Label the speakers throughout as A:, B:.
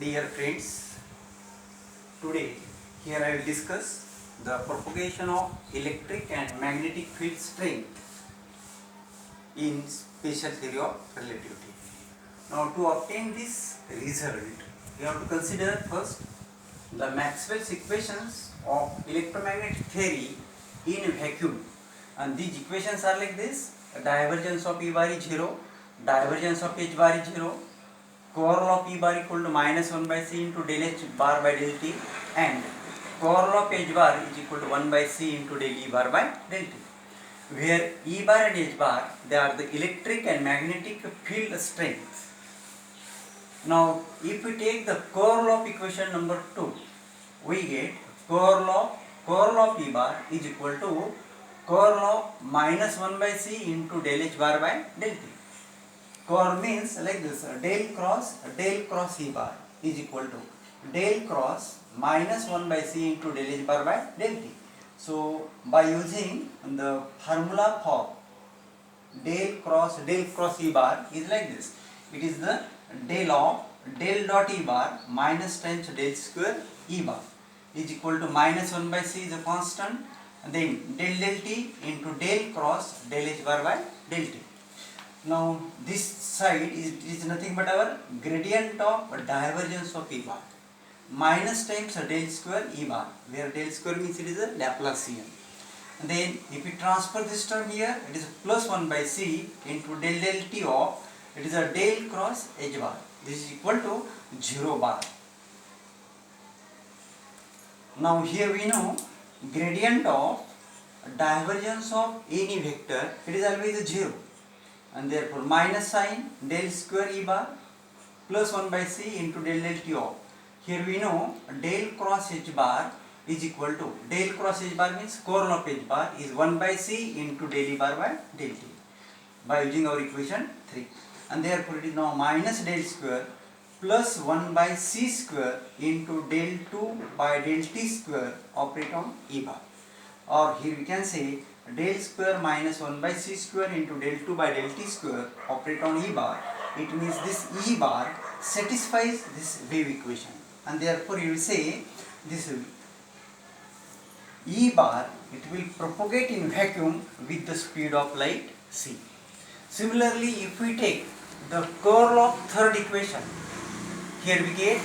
A: Dear friends, today here I will discuss the propagation of electric and magnetic field strength in special theory of relativity. Now to obtain this result, we have to consider first the Maxwell's equations of electromagnetic theory in vacuum, and these equations are like this: divergence of E bar is 0, divergence of H bar is 0, curl of E bar equal to minus 1 by C into del H bar by del T, and curl of H bar is equal to 1 by C into del E bar by del T, where E bar and H bar, they are the electric and magnetic field strengths. Now if we take the curl of equation number 2, we get curl of E bar is equal to curl of minus 1 by C into del H bar by del T. Curl means like this: del cross E bar is equal to del cross minus 1 by C into del H bar by del T. So by using the formula for del cross E bar is like this: it is the del dot E bar minus times del square E bar is equal to minus 1 by C is a constant, and then del T into del cross del H bar by del T. Now this side is nothing but our gradient of divergence of E bar minus times del square E bar, where del square means it is a Laplacian. And then if we transfer this term here, it is plus 1 by C into del T of, it is a del cross H bar. This is equal to 0 bar. Now here we know gradient of divergence of any vector, it is always 0, and therefore minus sign del square E bar plus 1 by C into del T of. Here we know del cross H bar is equal to, del cross H bar means curl of H bar is 1 by C into del E bar by del T, by using our equation 3, and therefore it is now minus del square plus 1 by C square into del 2 by del T square operate on E bar, or here we can say del square minus 1 by C square into del 2 by del T square operate on E bar. It means this E bar satisfies this wave equation, and therefore you will say this E bar, it will propagate in vacuum with the speed of light c. Similarly, if we take the curl of third equation, here we get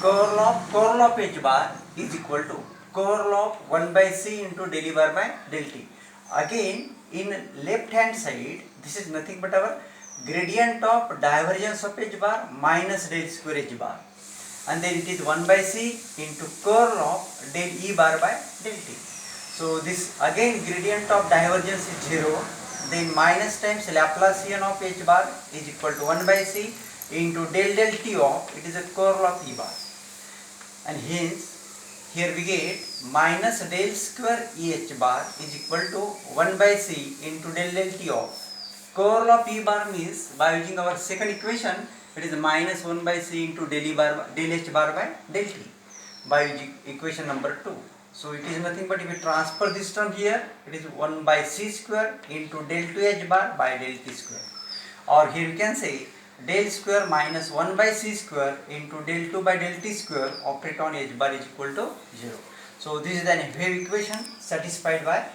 A: curl of H bar is equal to curl of 1 by C into del E bar by del T. Again, in left hand side, this is nothing but our gradient of divergence of H bar minus del square H bar, and then it is 1 by C into curl of del E bar by del T. So this again gradient of divergence is 0, then minus times Laplacian of H bar is equal to 1 by C into del T of, it is a curl of E bar, and hence here we get minus del square EH bar is equal to 1 by C into del T of curl of E bar means, by using our second equation, it is minus 1 by C into del H bar by del T, by using equation number 2. So it is nothing but if we transfer this term here, it is 1 by C square into del 2H bar by del T square, or here we can say del square minus 1 by C square into del 2 by del T square operate on H bar is equal to 0. So this is an wave equation satisfied by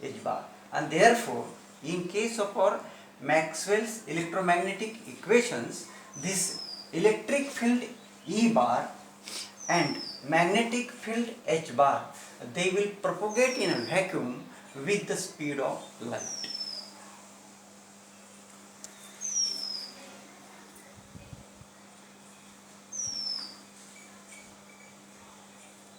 A: H bar, and therefore in case of our Maxwell's electromagnetic equations, this electric field E bar and magnetic field H bar, they will propagate in a vacuum with the speed of light.